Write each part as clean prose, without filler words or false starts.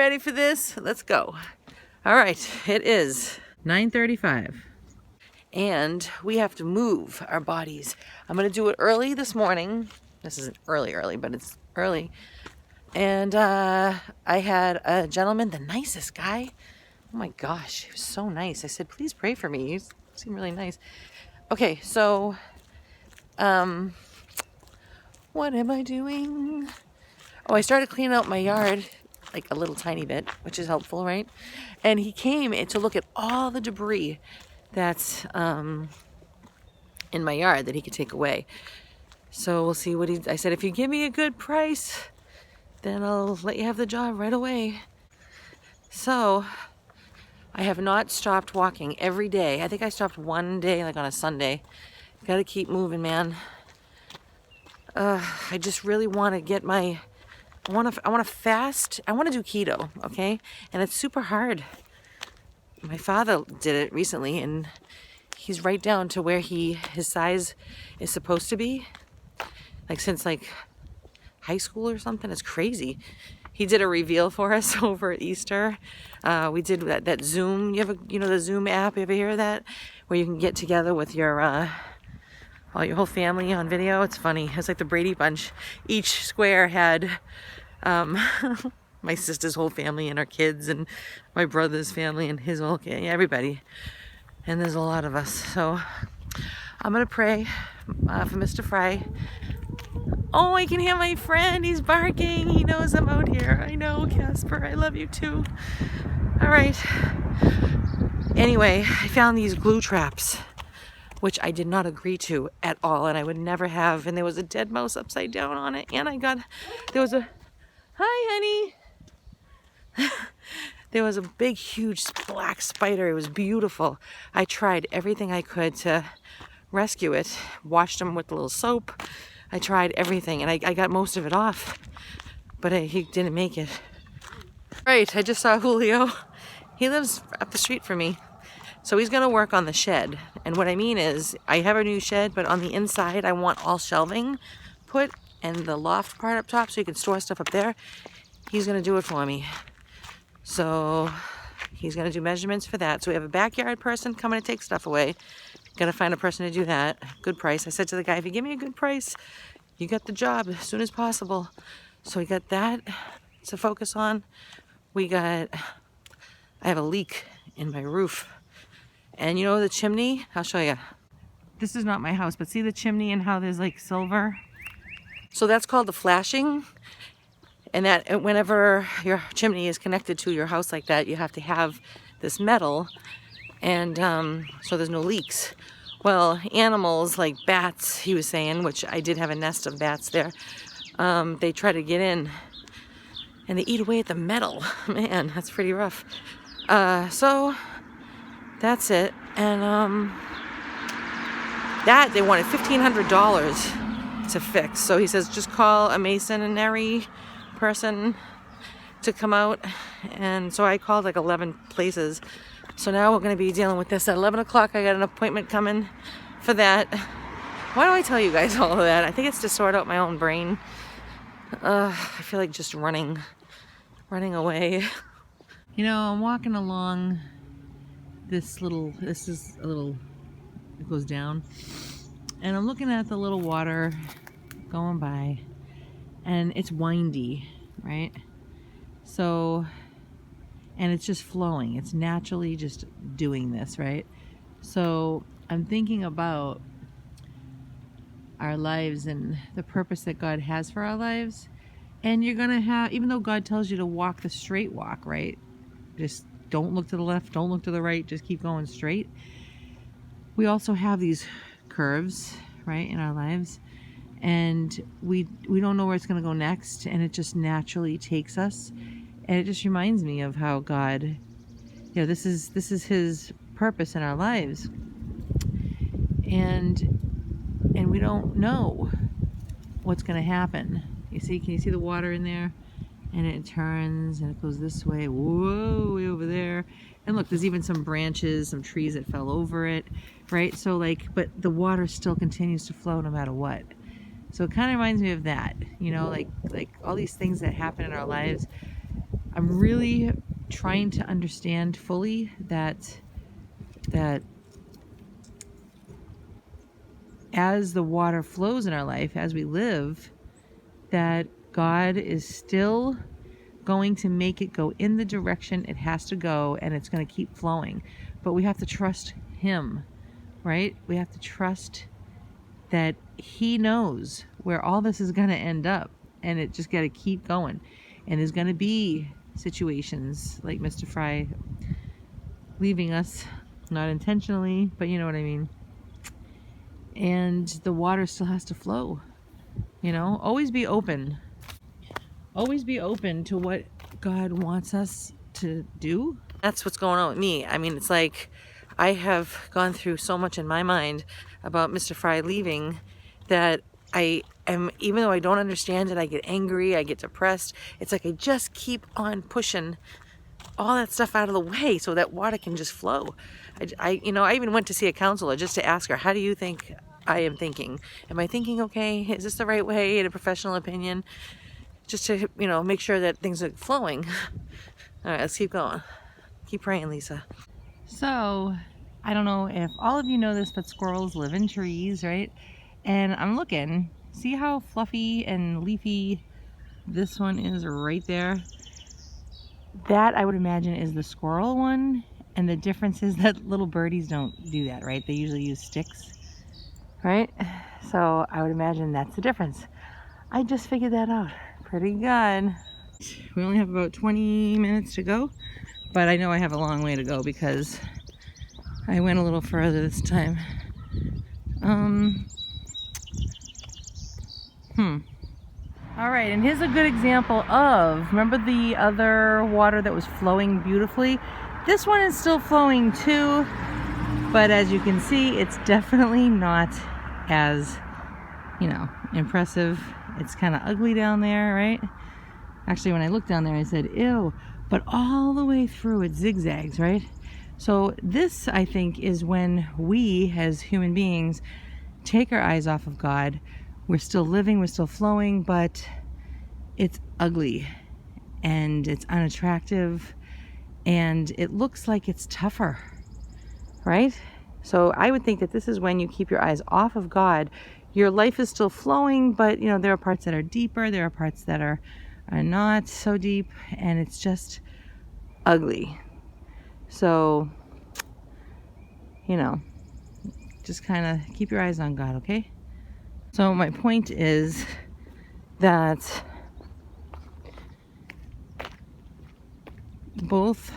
ready for this? Let's go. All right, it is 9:35 and we have to move our bodies. I'm gonna do it early this morning. This isn't early, but it's early. And I had a gentleman, the nicest guy. Oh my gosh, he was so nice. I said, please pray for me. You seem really nice. Okay, so what am I doing? Oh, I started cleaning out my yard, like a little tiny bit, which is helpful, right? And he came to look at all the debris that's in my yard that he could take away. So we'll see what I said, if you give me a good price, then I'll let you have the job right away. So I have not stopped walking every day. I think I stopped one day, like on a Sunday. Gotta keep moving, man. I just really want to get I want to fast. I want to do keto, okay? And it's super hard. My father did it recently, and he's right down to where his size is supposed to be. Like since like high school or something. It's crazy. He did a reveal for us over at Easter. We did that Zoom. You know the Zoom app? You ever hear of that? Where you can get together with your whole family on video. It's funny. It's like the Brady Bunch. Each square had my sister's whole family and our kids, and my brother's family and his whole everybody. And there's a lot of us. So I'm gonna pray for Mr. Fry. Oh, I can hear my friend. He's barking. He knows I'm out here. I know, Casper. I love you too. All right. Anyway, I found these glue traps, which I did not agree to at all, and I would never have. And there was a dead mouse upside down on it, and there was a, hi, honey. There was a big, huge black spider. It was beautiful. I tried everything I could to rescue it. Washed him with a little soap. I tried everything, and I got most of it off, but he didn't make it. Right, I just saw Julio. He lives up the street from me. So he's gonna work on the shed. And what I mean is, I have a new shed, but on the inside, I want all shelving put and the loft part up top so you can store stuff up there. He's gonna do it for me. So he's gonna do measurements for that. So we have a backyard person coming to take stuff away. Gotta find a person to do that. Good price. I said to the guy, if you give me a good price, you get the job as soon as possible. So we got that to focus on. I have a leak in my roof. And you know the chimney? I'll show you. This is not my house, but see the chimney and how there's like silver? So that's called the flashing. And that whenever your chimney is connected to your house like that, you have to have this metal, and so there's no leaks. Well, animals like bats, he was saying, which I did have a nest of bats there, they try to get in and they eat away at the metal. Man, that's pretty rough. So that's it. And that they wanted $1,500 to fix. So he says just call a masonry person to come out. And so I called like 11 places. So now we're going to be dealing with this at 11 o'clock. I got an appointment coming for that. Why do I tell you guys all of that? I think it's to sort out my own brain. I feel like just running away. You know, I'm walking along this is a little, it goes down. And I'm looking at the little water going by. And it's windy, right? So, and it's just flowing. It's naturally just doing this, right? So I'm thinking about our lives and the purpose that God has for our lives. And you're going to have, even though God tells you to walk the straight walk, right? Just don't look to the left, don't look to the right, just keep going straight. We also have these curves, right, in our lives. And we don't know where it's going to go next. And it just naturally takes us. And it just reminds me of how God, you know, this is his purpose in our lives. And we don't know what's going to happen. You see, can you see the water in there? And it turns and it goes this way. Whoa, way over there. And look, there's even some branches, some trees that fell over it, right? So like, but the water still continues to flow no matter what. So it kind of reminds me of that, you know, like all these things that happen in our lives. I'm really trying to understand fully that as the water flows in our life, as we live, that God is still going to make it go in the direction it has to go, and it's going to keep flowing. But we have to trust Him, right? We have to trust that He knows where all this is going to end up, and it just got to keep going. And there's going to be situations like Mr. Fry leaving us, not intentionally, but you know what I mean. And the water still has to flow, you know. Always be open. Always be open to what God wants us to do. That's what's going on with me. I mean, it's like I have gone through so much in my mind about Mr. Fry leaving that I am, even though I don't understand it, I get angry, I get depressed. It's like I just keep on pushing all that stuff out of the way so that water can just flow. I even went to see a counselor just to ask her, how do you think I am thinking? Am I thinking okay? Is this the right way, in a professional opinion? Just to, make sure that things are flowing. All right, let's keep going. Keep praying, Lisa. So, I don't know if all of you know this, but squirrels live in trees, right? And I'm looking, see how fluffy and leafy this one is right there? That, I would imagine, is the squirrel one. And the difference is that little birdies don't do that, right? They usually use sticks, right? So I would imagine that's the difference. I just figured that out. Pretty good. We only have about 20 minutes to go, but I know I have a long way to go because I went a little further this time. All right, and here's a good example of, remember the other water that was flowing beautifully? This one is still flowing too, but as you can see, it's definitely not as, impressive. It's kind of ugly down there, right? Actually, when I looked down there, I said, ew, but all the way through it zigzags, right? So this, I think, is when we, as human beings, take our eyes off of God. We're still living, we're still flowing, but it's ugly and it's unattractive and it looks like it's tougher, right? So I would think that this is when you keep your eyes off of God. Your life is still flowing, but there are parts that are deeper, there are parts that are not so deep, and it's just ugly. So, just kind of keep your eyes on God, okay? So my point is that both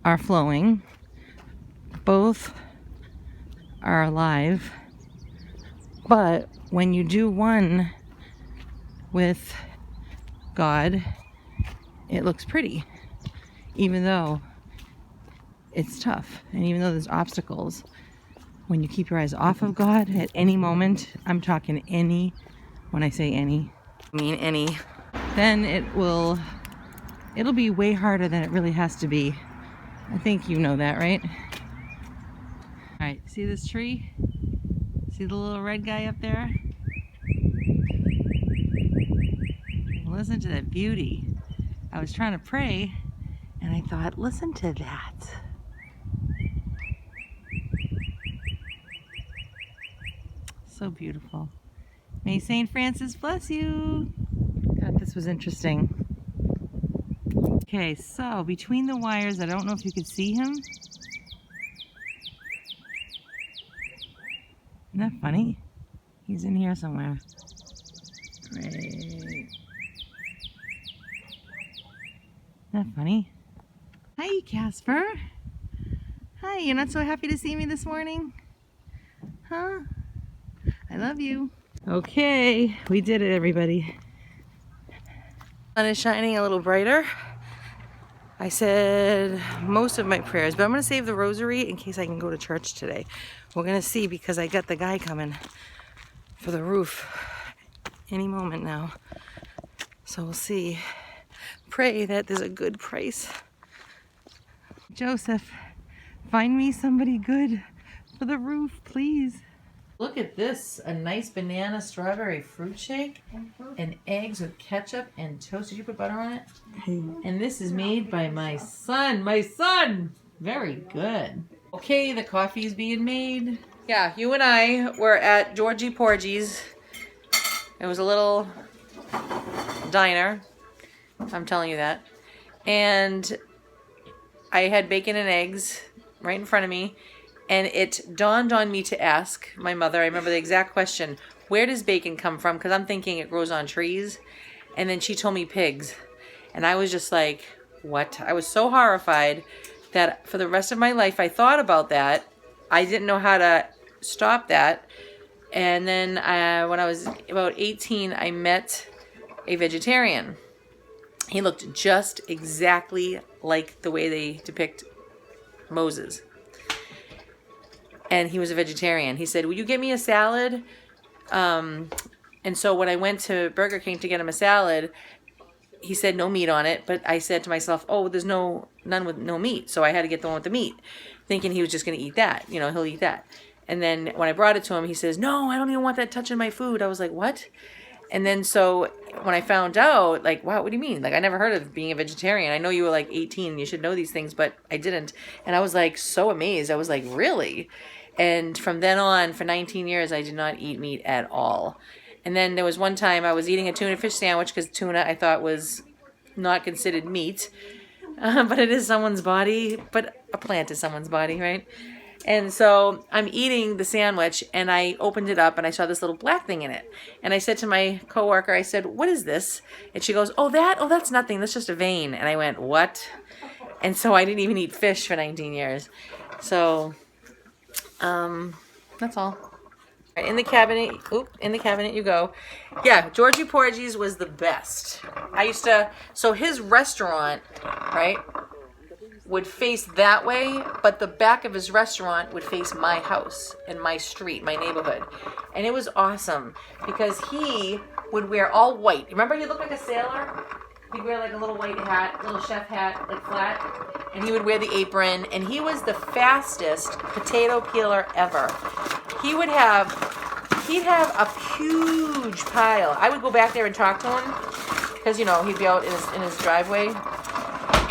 are flowing, both are alive, but when you do one with God, it looks pretty, even though it's tough, and even though there's obstacles. When you keep your eyes off of God at any moment, I'm talking any, when I say any, I mean any, then it'll be way harder than it really has to be. I think you know that, right? All right, see this tree? See the little red guy up there? Listen to that beauty. I was trying to pray, and I thought, listen to that. So beautiful. May St. Francis bless you. God, this was interesting. Okay, so between the wires, I don't know if you could see him. Isn't that funny? He's in here somewhere. Great. Isn't that funny? Hi, Casper. Hi, you're not so happy to see me this morning? Huh? I love you. Okay, we did it, everybody. Sun is shining a little brighter. I said most of my prayers, but I'm going to save the rosary in case I can go to church today. We're going to see, because I got the guy coming for the roof any moment now. So we'll see. Pray that there's a good price. Joseph, find me somebody good for the roof, please. Look at this, a nice banana strawberry fruit shake and eggs with ketchup and toast. Did you put butter on it? And this is made by my son. My son! Very good. Okay, the coffee's being made. Yeah, you and I were at Georgie Porgy's. It was a little diner. I'm telling you that. And I had bacon and eggs right in front of me. And it dawned on me to ask my mother, I remember the exact question, where does bacon come from? Because I'm thinking it grows on trees. And then she told me pigs. And I was just like, what? I was so horrified that for the rest of my life I thought about that. I didn't know how to stop that. And then when I was about 18, I met a vegetarian. He looked just exactly like the way they depict Moses. And he was a vegetarian. He said, will you get me a salad? And so when I went to Burger King to get him a salad, he said no meat on it. But I said to myself, oh, there's none with no meat. So I had to get the one with the meat, thinking he was just going to eat that. You know, he'll eat that. And then when I brought it to him, he says, no, I don't even want that touching my food. I was like, what? And then so when I found out, like, wow, what do you mean? Like, I never heard of being a vegetarian. I know you were like 18 and you should know these things, but I didn't. And I was like so amazed. I was like, really? And from then on, for 19 years, I did not eat meat at all. And then there was one time I was eating a tuna fish sandwich because tuna I thought was not considered meat. But it is someone's body. But a plant is someone's body, right? And so I'm eating the sandwich and I opened it up and I saw this little black thing in it. And I said to my coworker, I said, what is this? And she goes, oh, that's nothing. That's just a vein. And I went, what? And so I didn't even eat fish for 19 years. So... that's all. In the cabinet, in the cabinet you go. Yeah, Georgie Porgy's was the best. So his restaurant, right, would face that way, but the back of his restaurant would face my house and my street, my neighborhood. And it was awesome because he would wear all white. Remember he looked like a sailor? He'd wear like a little white hat, little chef hat, like flat. And he would wear the apron. And he was the fastest potato peeler ever. He'd have a huge pile. I would go back there and talk to him. Because, you know, he'd be out in his driveway.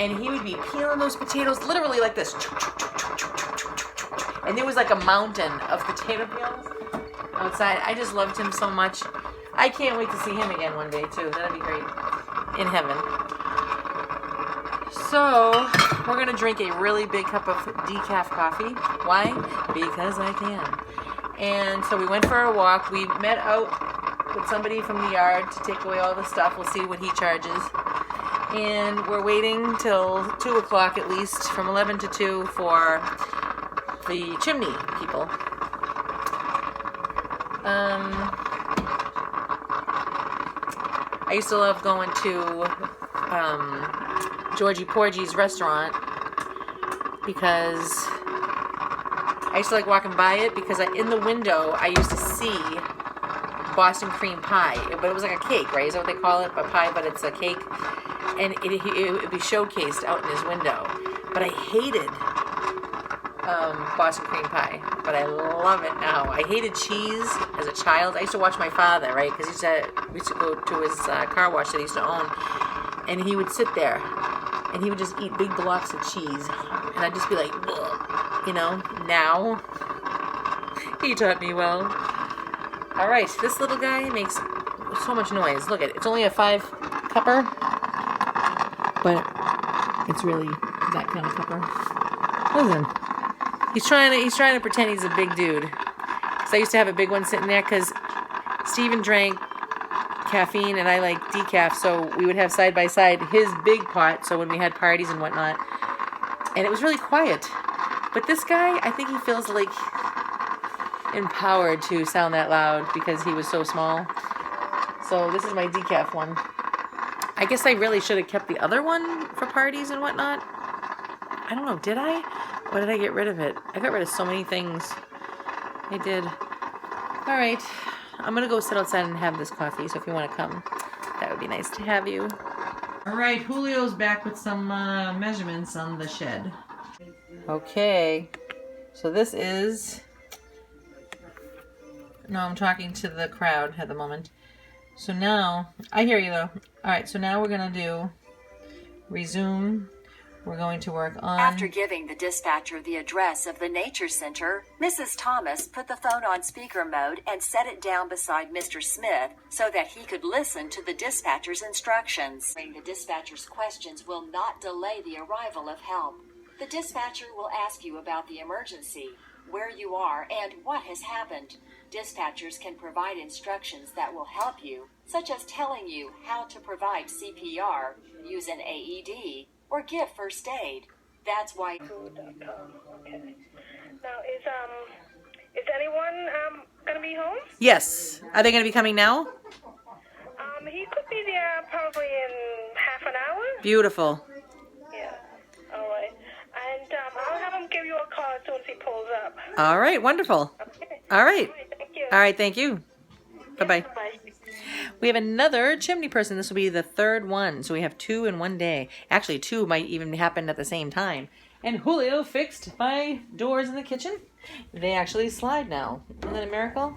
And he would be peeling those potatoes literally like this. And there was like a mountain of potato peels outside. I just loved him so much. I can't wait to see him again one day, too. That'd be great. In heaven. So, we're going to drink a really big cup of decaf coffee. Why? Because I can. And so we went for a walk. We met out with somebody from the yard to take away all the stuff. We'll see what he charges. And we're waiting till 2 o'clock at least, from 11 to 2 for the chimney people. I used to love going to Georgie Porgy's restaurant because I used to like walking by it because in the window I used to see Boston cream pie, but it was like a cake, right? Is that what they call it? A pie, but it's a cake, and it would be showcased out in his window. But I hated Boston cream pie, but I love it now. I hated cheese as a child. I used to watch my father, right? Because we used to go to his car wash that he used to own, and he would sit there, and he would just eat big blocks of cheese, and I'd just be like, ugh, you know. Now, he taught me well. All right, this little guy makes so much noise. Look at it. It's only a 5-cupper, but it's really that kind of cupper. Listen. He's trying to pretend he's a big dude. So I used to have a big one sitting there because Steven drank caffeine and I like decaf, so we would have side by side his big pot, so when we had parties and whatnot. And it was really quiet. But this guy, I think he feels like empowered to sound that loud because he was so small. So this is my decaf one. I guess I really should have kept the other one for parties and whatnot. I don't know, did I? Why did I get rid of it? I got rid of so many things. I did. All right. I'm going to go sit outside and have this coffee, so if you want to come, that would be nice to have you. All right, Julio's back with some measurements on the shed. Okay. So this is No, I'm talking to the crowd at the moment. So now, I hear you though. Alright, so now we're going to do resume. We're going to work on... After giving the dispatcher the address of the nature center, Mrs. Thomas put the phone on speaker mode and set it down beside Mr. Smith so that he could listen to the dispatcher's instructions. The dispatcher's questions will not delay the arrival of help. The dispatcher will ask you about the emergency, where you are, and what has happened. Dispatchers can provide instructions that will help you, such as telling you how to provide CPR, use an AED, or give first aid. That's why. Okay. Now, is anyone gonna be home? Yes. Are they going to be coming now? He could be there probably in half an hour. Beautiful. Yeah. All right. And I'll have him give you a call as soon as he pulls up. All right, wonderful. Okay. All right. Thank you. All right, thank you. Bye-bye. Bye. We have another chimney person. This will be the third one. So we have 2 in one day. Actually, 2 might even happen at the same time. And Julio fixed my doors in the kitchen. They actually slide now. Isn't that a miracle?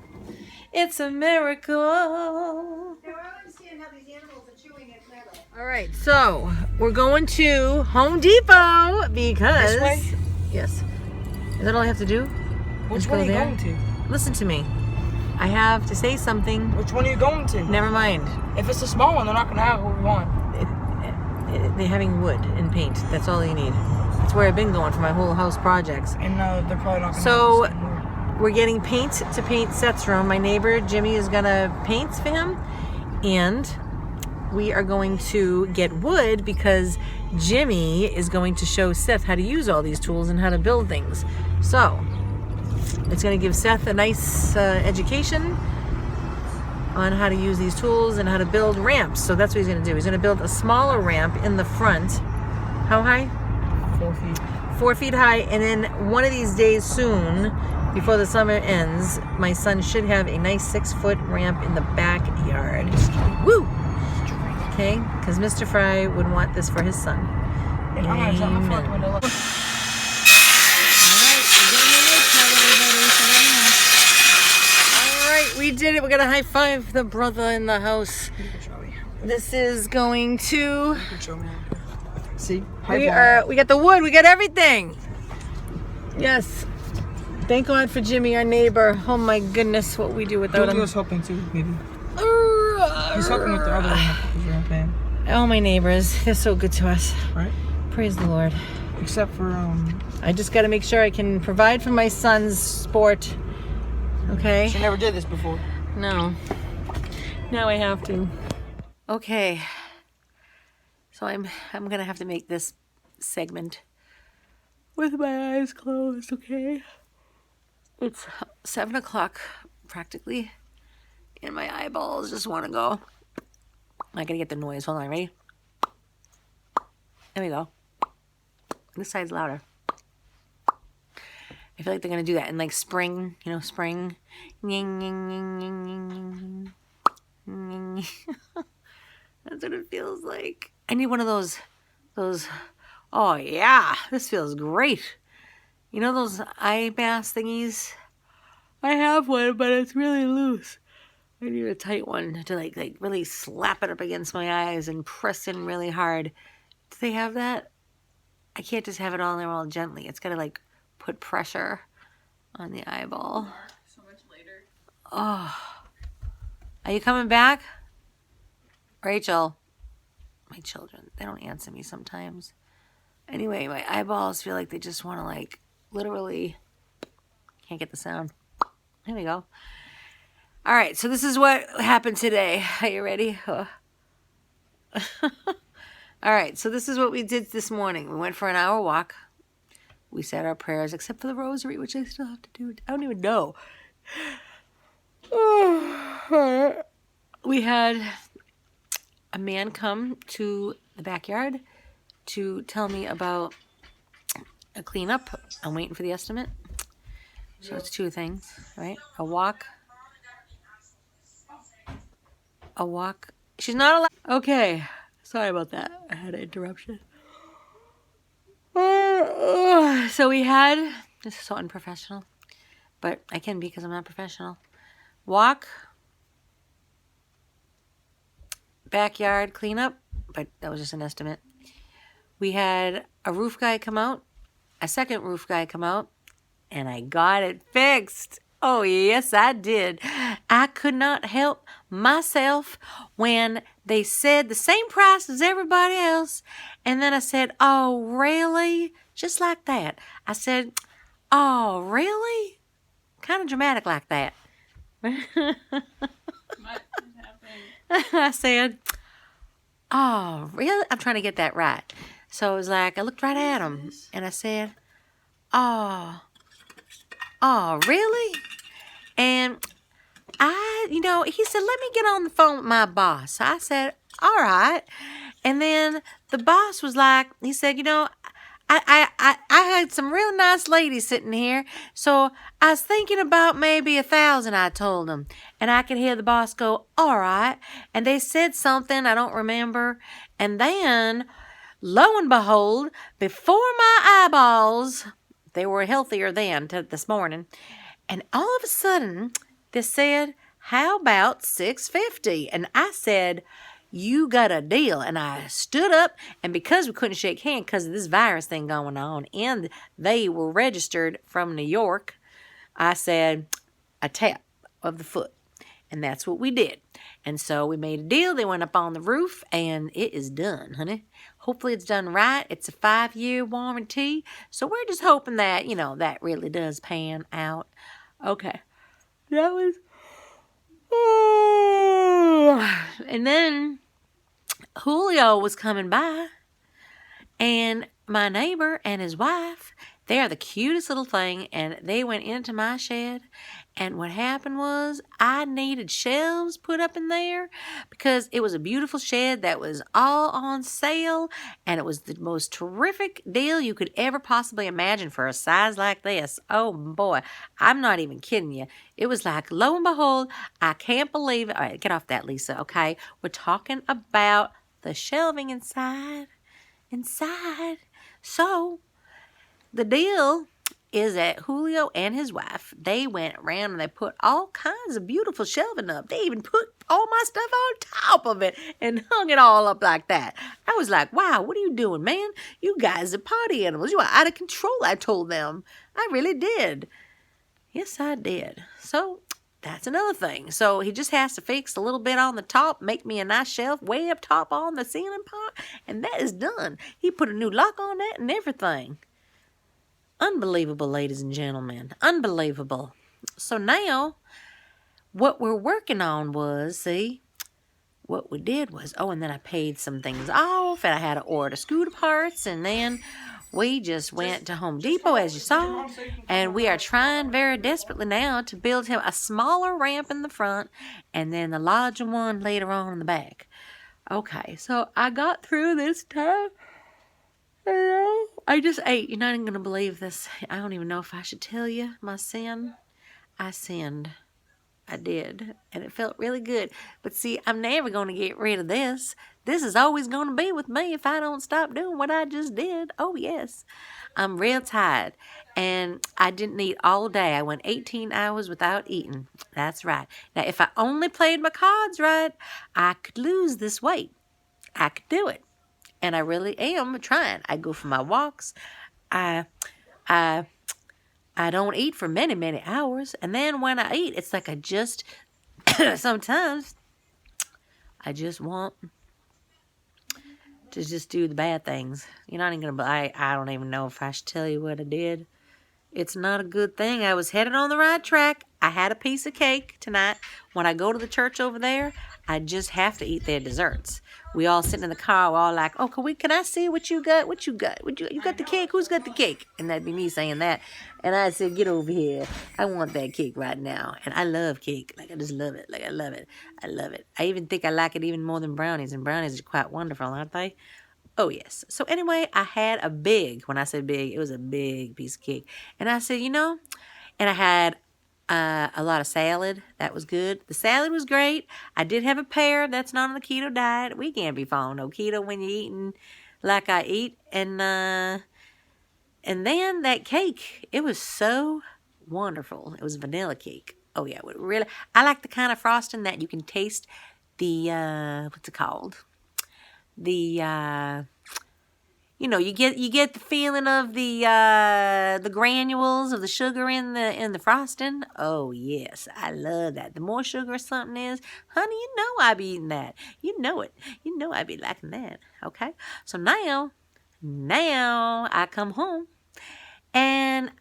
It's a miracle. Now, I don't understand how these animals are chewing at metal. All right, so we're going to Home Depot because... This way? Yes. Is that all I have to do? Which Just one go are you there? going to? Listen to me. I have to say something. Which one are you going to? Never mind. If it's a small one, they're not gonna have what we want. They're having wood and paint. That's all they need. That's where I've been going for my whole house projects. And they're probably not gonna So have the same wood. we're getting paint to paint Seth's room. My neighbor Jimmy is gonna paint for him, and we are going to get wood because Jimmy is going to show Seth how to use all these tools and how to build things. So it's going to give Seth a nice education on how to use these tools and how to build ramps. So that's what he's going to do. He's going to build a smaller ramp in the front. How high? 4 feet. 4 feet high. And then one of these days soon, before the summer ends, my son should have a nice 6-foot ramp in the backyard. Woo! Okay? Because Mr. Fry would want this for his son. I'm gonna shut my front Amen. window. We did it. We're gonna high five the brother in the house. This is going to. See? We got the wood. We got everything. Yes. Thank God for Jimmy, our neighbor. Oh my goodness, what we do without him. Julio's helping too, maybe. He's helping with the other one. Oh, my neighbors. They're so good to us. Right? Praise the Lord. Except for I just got to make sure I can provide for my son's sport. Okay? she never did this before. No. Now I have to. Okay. So I'm gonna have to make this segment with my eyes closed, okay? It's 7 o'clock practically, and my eyeballs just want to go. I gotta get the noise. Hold on, ready? There we go. This side's louder. I feel like they're gonna do that in like spring, you know, spring. That's what it feels like. I need one of those, oh yeah, this feels great. You know those eye mask thingies? I have one, but it's really loose. I need a tight one to like really slap it up against my eyes and press in really hard. Do they have that? I can't just have it on there all gently. It's gotta like put pressure on the eyeball. So much later. Oh. Are you coming back? Rachel. My children, they don't answer me sometimes. Anyway, my eyeballs feel like they just want to like literally can't get the sound. There we go. All right, so this is what happened today. Are you ready? Oh. All right, so this is what we did this morning. We went for an hour walk. We said our prayers, except for the rosary, which I still have to do. I don't even know. We had a man come to the backyard to tell me about a cleanup. I'm waiting for the estimate. So it's 2 things, right? A walk. She's not allowed. Okay. Sorry about that. I had an interruption. So we had, this is so unprofessional, but I can be because I'm not professional. walk, backyard cleanup, but that was just an estimate. We had a roof guy come out, a second roof guy come out, and I got it fixed. Oh, yes, I did. I could not help myself when they said the same price as everybody else. And then I said, oh, really? Just like that. I said, oh, really? Kind of dramatic like that. What happened? I said, oh, really? I'm trying to get that right. So it was like, I looked right at him and I said, oh, really? And he said, let me get on the phone with my boss. I said, all right. And then the boss was like, he said, I had some real nice ladies sitting here, so I was thinking about maybe 1,000, I told them. And I could hear the boss go, all right. And they said something, I don't remember. And then, lo and behold, before my eyeballs, they were healthier then this morning, and all of a sudden, they said, how about $650? And I said, you got a deal. And I stood up, and because we couldn't shake hands because of this virus thing going on, and they were registered from New York, I said, a tap of the foot. And that's what we did. And so we made a deal. They went up on the roof, and it is done, honey. Hopefully it's done right. It's a 5-year warranty. So we're just hoping that, that really does pan out. Okay. That was... And then Julio was coming by, and my neighbor and his wife, they are the cutest little thing, and they went into my shed, and what happened was I needed shelves put up in there because it was a beautiful shed that was all on sale, and it was the most terrific deal you could ever possibly imagine for a size like this. Oh boy, I'm not even kidding you. It was like, lo and behold, I can't believe it. All right, get off that, Lisa, okay? We're talking about the shelving inside. So, the deal is that Julio and his wife, they went around and they put all kinds of beautiful shelving up. They even put all my stuff on top of it and hung it all up like that. I was like, wow, what are you doing, man? You guys are party animals. You are out of control, I told them. I really did. Yes, I did. So, that's another thing. So, he just has to fix a little bit on the top, make me a nice shelf way up top on the ceiling part, and that is done. He put a new lock on that and everything. Unbelievable, ladies and gentlemen. Unbelievable. So now, what we're working on was, what we did was, and then I paid some things off, and I had to order scooter parts, and then we just went to Home Depot, as you saw, and we are trying very desperately now to build him a smaller ramp in the front, and then the larger one later on in the back. Okay, so I got through this time. I just ate. You're not even going to believe this. I don't even know if I should tell you my sin. I sinned. I did. And it felt really good. But see, I'm never going to get rid of this. This is always going to be with me if I don't stop doing what I just did. Oh, yes. I'm real tired. And I didn't eat all day. I went 18 hours without eating. That's right. Now, if I only played my cards right, I could lose this weight. I could do it. And I really am trying. I go for my walks. I don't eat for many, many hours. And then when I eat, it's like I just, sometimes, I just want to just do the bad things. You're not even going to, I don't even know if I should tell you what I did. It's not a good thing. I was headed on the right track. I had a piece of cake tonight. When I go to the church over there, I just have to eat their desserts. We all sitting in the car. We're all like, oh, can I see what you got? What you got? You got the cake? Who's got the cake? And that'd be me saying that. And I said, get over here. I want that cake right now. And I love cake. Like, I just love it. Like, I love it. I love it. I even think I like it even more than brownies. And brownies are quite wonderful, aren't they? Oh, yes. So anyway, I had a big, when I say big, it was a big piece of cake. And I said, and I had a lot of salad. That was good. The salad was great. I did have a pear. That's not on the keto diet. We can't be following no keto when you're eating like I eat. And then that cake, it was so wonderful. It was vanilla cake. Oh yeah, really. I like the kind of frosting that you can taste the what's it called? The you get the feeling of the granules of the sugar in the frosting. Oh yes, I love that. The more sugar something is, honey, you know I be eating that. You know it. You know I be liking that. Okay, so now I come home and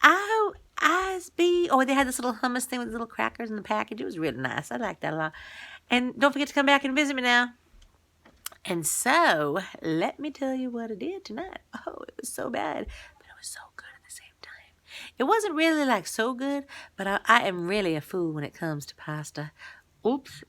they had this little hummus thing with little crackers in the package. It was really nice. I liked that a lot. And don't forget to come back and visit me now. And so, let me tell you what I did tonight. Oh, it was so bad, but it was so good at the same time. It wasn't really like so good, but I am really a fool when it comes to pasta. Oops,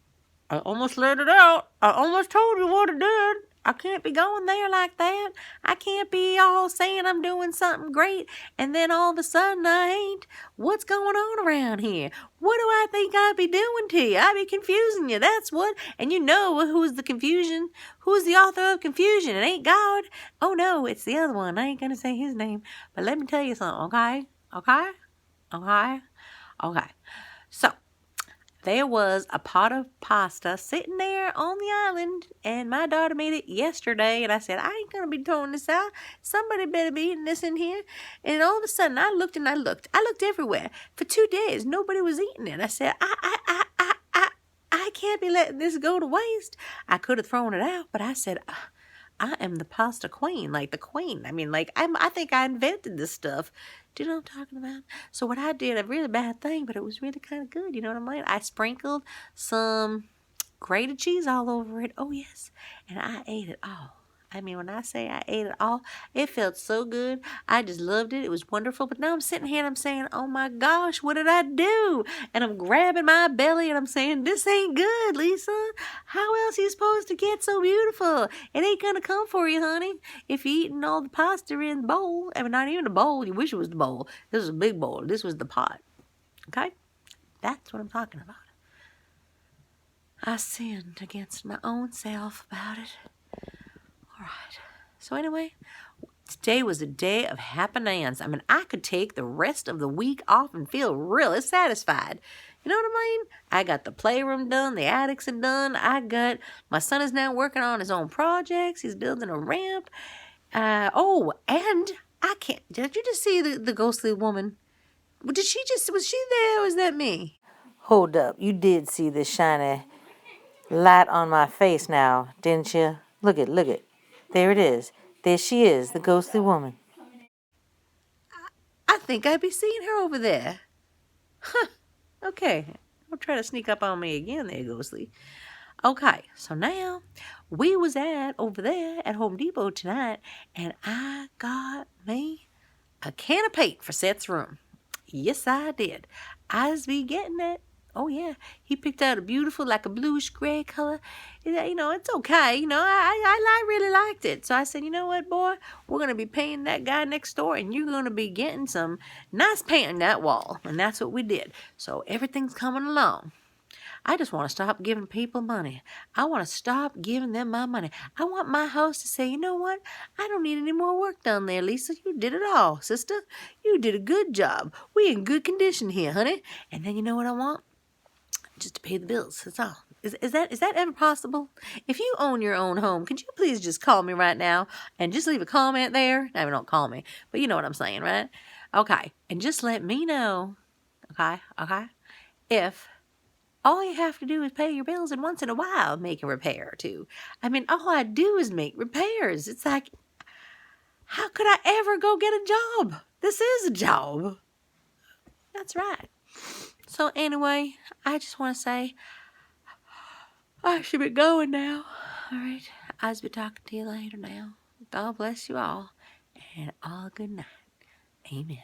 I almost let it out. I almost told you what I did. I can't be going there like that. I can't be all saying I'm doing something great and then all of a sudden I ain't. What's going on around here? What do I think I be doing to you? I be confusing you, that's what. And you know who's the confusion? Who's the author of confusion? It ain't God. Oh no, it's the other one. I ain't gonna say his name. But let me tell you something, okay? Okay? So, there was a pot of pasta sitting there on the island, and my daughter made it yesterday, and I said, I ain't going to be throwing this out. Somebody better be eating this in here. And all of a sudden, I looked everywhere. For 2 days, nobody was eating it. I said, I can't be letting this go to waste. I could have thrown it out, but I said, I am the pasta queen, like the queen. I mean, like, I think I invented this stuff. Do you know what I'm talking about? So what I did, a really bad thing, but it was really kind of good. You know what I mean? I sprinkled some grated cheese all over it. Oh, yes. And I ate it all. I mean, when I say I ate it all, it felt so good. I just loved it. It was wonderful. But now I'm sitting here and I'm saying, oh my gosh, what did I do? And I'm grabbing my belly and I'm saying, this ain't good, Lisa. How else are you supposed to get so beautiful? It ain't going to come for you, honey. If you're eating all the pasta in the bowl, I mean, not even the bowl. You wish it was the bowl. This was a big bowl. This was the pot. Okay? That's what I'm talking about. I sinned against my own self about it. All right. So anyway, today was a day of happenings. I mean, I could take the rest of the week off and feel really satisfied. You know what I mean? I got the playroom done. The attics are done. My son is now working on his own projects. He's building a ramp. And did you just see the ghostly woman? Was she there or was that me? Hold up. You did see this shiny light on my face now, didn't you? Look it. There it is. There she is, the ghostly woman. I think I be seeing her over there. Huh. Okay. Don't try to sneak up on me again there, ghostly. Okay, so now we was over there at Home Depot tonight, and I got me a can of paint for Seth's room. Yes, I did. I's be getting that. Oh, yeah. He picked out a beautiful, like a bluish gray color. You know, it's okay. You know, I really liked it. So I said, you know what, boy? We're going to be paying that guy next door, and you're going to be getting some nice paint on that wall. And that's what we did. So everything's coming along. I just want to stop giving people money. I want to stop giving them my money. I want my host to say, you know what? I don't need any more work done there, Lisa. You did it all, sister. You did a good job. We in good condition here, honey. And then you know what I want? Just to pay the bills. That's all. Is that ever possible? If you own your own home, could you please just call me right now and just leave a comment there? I mean, don't call me, but you know what I'm saying, right? Okay. And just let me know, okay, if all you have to do is pay your bills and once in a while make a repair or two. I mean, all I do is make repairs. It's like, how could I ever go get a job? This is a job. That's right. So anyway, I just want to say, I should be going now. All right. I'll be talking to you later now. God bless you all. And all good night. Amen.